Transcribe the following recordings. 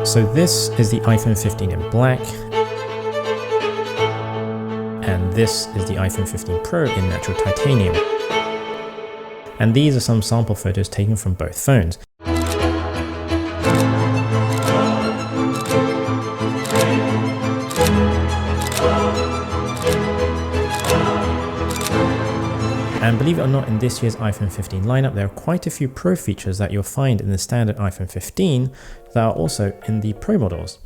So this is the iPhone 15 in black, and this is the iPhone 15 Pro in natural titanium. And these are some sample photos taken from both phones. And believe it or not, in this year's iPhone 15 lineup, there are quite a few Pro features that you'll find in the standard iPhone 15 that are also in the Pro models.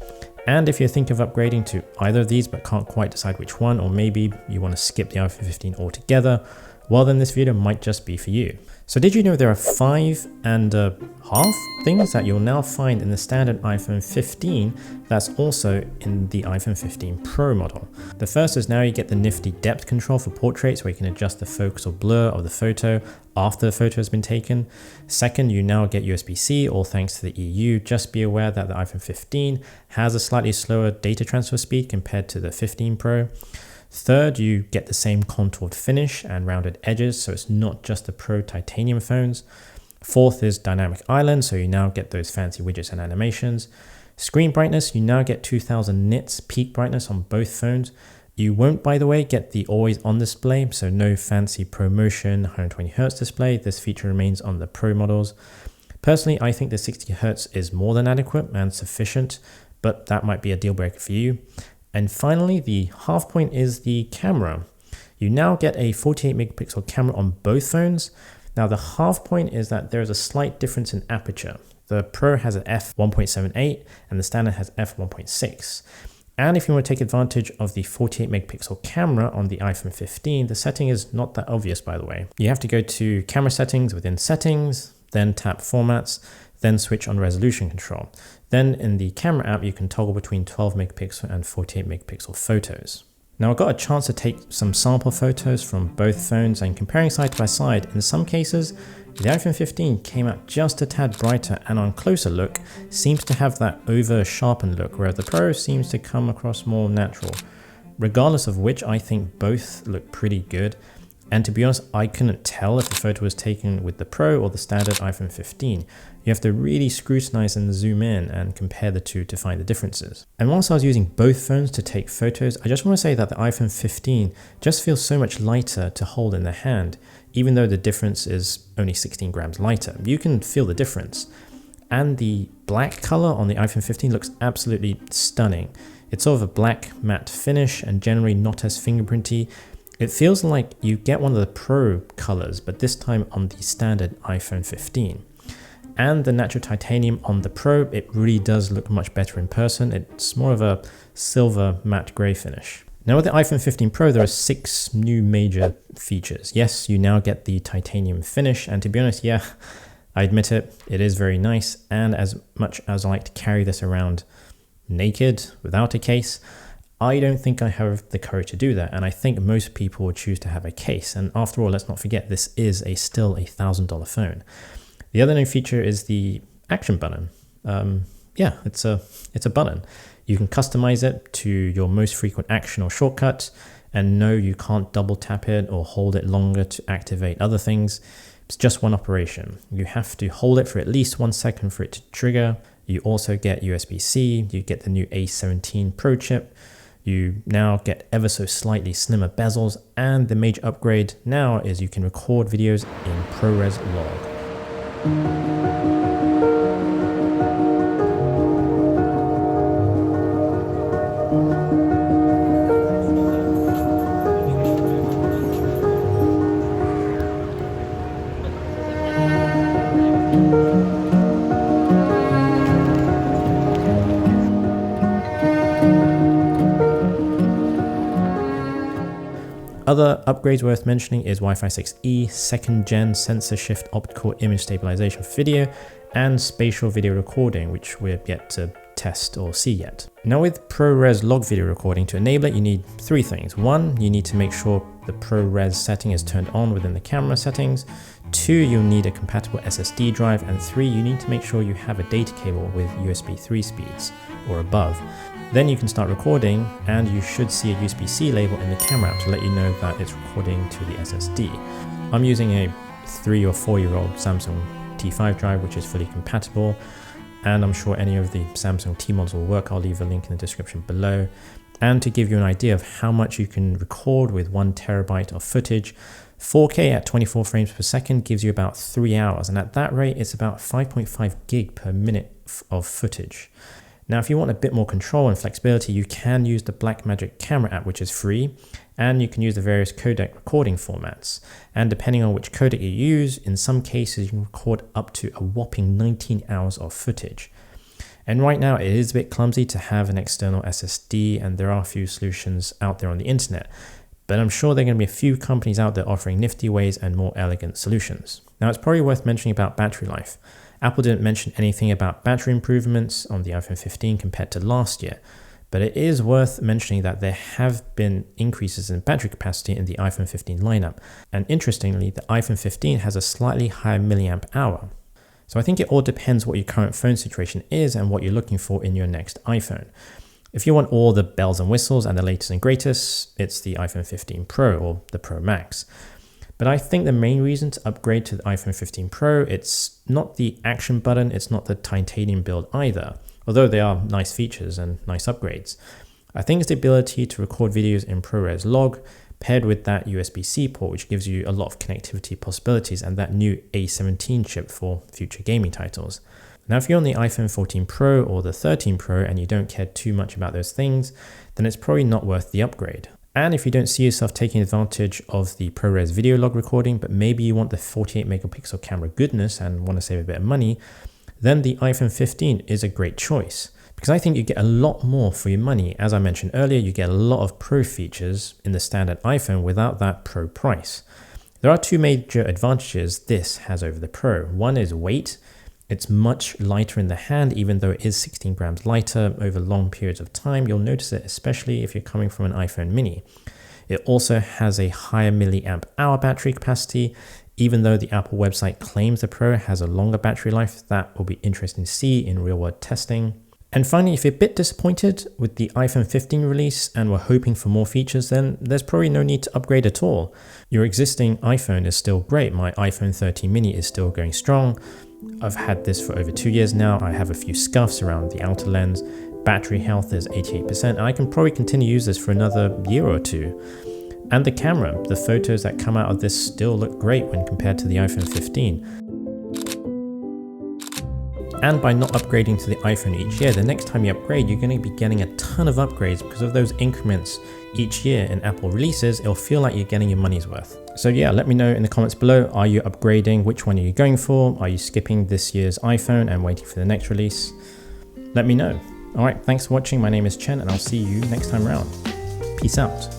And if you're thinking of upgrading to either of these but can't quite decide which one, or maybe you want to skip the iPhone 15 altogether, well then this video might just be for you. So did you know there are 5.5 things that you'll now find in the standard iPhone 15 that's also in the iPhone 15 Pro model? The first is now you get the nifty depth control for portraits where you can adjust the focus or blur of the photo after the photo has been taken. Second, you now get USB-C, all thanks to the EU. Just be aware that the iPhone 15 has a slightly slower data transfer speed compared to the 15 Pro. Third, you get the same contoured finish and rounded edges, so it's not just the Pro titanium phones. Fourth is dynamic island, so you now get those fancy widgets and animations. Screen brightness, you now get 2000 nits peak brightness on both phones. You won't, by the way, get the always on display, so no fancy ProMotion 120Hz display. This feature remains on the Pro models. Personally, I think the 60Hz is more than adequate and sufficient, but that might be a deal breaker for you. And finally, the half point is the camera. You now get a 48 megapixel camera on both phones. Now the half point is that there is a slight difference in aperture. The Pro has an f1.78 and the standard has f1.6. And if you want to take advantage of the 48 megapixel camera on the iPhone 15, the setting is not that obvious, by the way. You have to go to camera settings within settings, then tap formats, then switch on resolution control. Then in the camera app, you can toggle between 12 megapixel and 48 megapixel photos. Now I got a chance to take some sample photos from both phones, and comparing side by side, in some cases, the iPhone 15 came out just a tad brighter and on closer look seems to have that over sharpened look, where the Pro seems to come across more natural. Regardless of which, I think both look pretty good. And to be honest, I couldn't tell if the photo was taken with the Pro or the standard iPhone 15. You have to really scrutinize and zoom in and compare the two to find the differences. And whilst I was using both phones to take photos, I just want to say that the iPhone 15 just feels so much lighter to hold in the hand, even though the difference is only 16 grams lighter. You can feel the difference. And the black color on the iPhone 15 looks absolutely stunning. It's sort of a black matte finish and generally not as fingerprinty. It feels like you get one of the Pro colors, but this time on the standard iPhone 15. And the natural titanium on the Pro, it really does look much better in person. It's more of a silver matte gray finish. Now with the iPhone 15 Pro, there are 6 new major features. Yes, you now get the titanium finish, and to be honest, yeah, I admit it, it is very nice. And as much as I like to carry this around naked, without a case, I don't think I have the courage to do that, and I think most people would choose to have a case. And after all, let's not forget, this is still a $1,000 phone. The other new feature is the action button. Yeah, it's a button. You can customize it to your most frequent action or shortcut, and no, you can't double tap it or hold it longer to activate other things. It's just one operation. You have to hold it for at least 1 second for it to trigger. You also get USB-C, you get the new A17 Pro chip. You now get ever so slightly slimmer bezels, and the major upgrade now is you can record videos in ProRes Log. Other upgrades worth mentioning is Wi-Fi 6E, 2nd gen sensor shift optical image stabilization for video, and spatial video recording, which we're yet to test or see yet. Now with ProRes Log video recording, to enable it, you need 3 things. 1, you need to make sure the ProRes setting is turned on within the camera settings. 2, you'll need a compatible SSD drive. And 3, you need to make sure you have a data cable with USB 3 speeds or above. Then you can start recording, and you should see a USB-C label in the camera app to let you know that it's recording to the SSD. I'm using a 3 or 4 year old Samsung T5 drive, which is fully compatible. and I'm sure any of the Samsung T models will work. I'll leave a link in the description below. And to give you an idea of how much you can record with 1 terabyte of footage, 4K at 24 frames per second gives you about 3 hours. And at that rate, it's about 5.5 gig per minute of footage. Now, if you want a bit more control and flexibility, you can use the BlackMagic Camera App, which is free, and you can use the various codec recording formats. And depending on which codec you use, in some cases, you can record up to a whopping 19 hours of footage. And right now, it is a bit clumsy to have an external SSD, and there are a few solutions out there on the internet. But I'm sure there are going to be a few companies out there offering nifty ways and more elegant solutions. Now, it's probably worth mentioning about battery life. Apple didn't mention anything about battery improvements on the iPhone 15 compared to last year, but it is worth mentioning that there have been increases in battery capacity in the iPhone 15 lineup. And interestingly, the iPhone 15 has a slightly higher milliamp hour. So I think it all depends what your current phone situation is and what you're looking for in your next iPhone. If you want all the bells and whistles and the latest and greatest, it's the iPhone 15 Pro or the Pro Max. But I think the main reason to upgrade to the iPhone 15 Pro, it's not the action button, it's not the titanium build either, although they are nice features and nice upgrades. I think it's the ability to record videos in ProRes Log, paired with that USB-C port, which gives you a lot of connectivity possibilities, and that new A17 chip for future gaming titles. Now, if you're on the iPhone 14 Pro or the 13 Pro and you don't care too much about those things, then it's probably not worth the upgrade. And if you don't see yourself taking advantage of the ProRes video log recording, but maybe you want the 48 megapixel camera goodness and want to save a bit of money, then the iPhone 15 is a great choice. Because I think you get a lot more for your money. As I mentioned earlier, you get a lot of Pro features in the standard iPhone without that Pro price. There are two major advantages this has over the Pro. One is weight. It's much lighter in the hand, even though it is 16 grams lighter over long periods of time. You'll notice it, especially if you're coming from an iPhone mini. It also has a higher milliamp hour battery capacity. Even though the Apple website claims the Pro has a longer battery life, that will be interesting to see in real world testing. And finally, if you're a bit disappointed with the iPhone 15 release and were hoping for more features, then there's probably no need to upgrade at all. Your existing iPhone is still great. My iPhone 13 mini is still going strong. I've had this for over 2 years now. I have a few scuffs around the outer lens. Battery health is 88%, and I can probably continue to use this for another year or two. And the camera, the photos that come out of this still look great when compared to the iPhone 15. And by not upgrading to the iPhone each year, the next time you upgrade, you're going to be getting a ton of upgrades because of those increments each year in Apple releases. It'll feel like you're getting your money's worth. So yeah, let me know in the comments below. Are you upgrading? Which one are you going for? Are you skipping this year's iPhone and waiting for the next release? Let me know. All right, thanks for watching. My name is Chen, and I'll see you next time around. Peace out.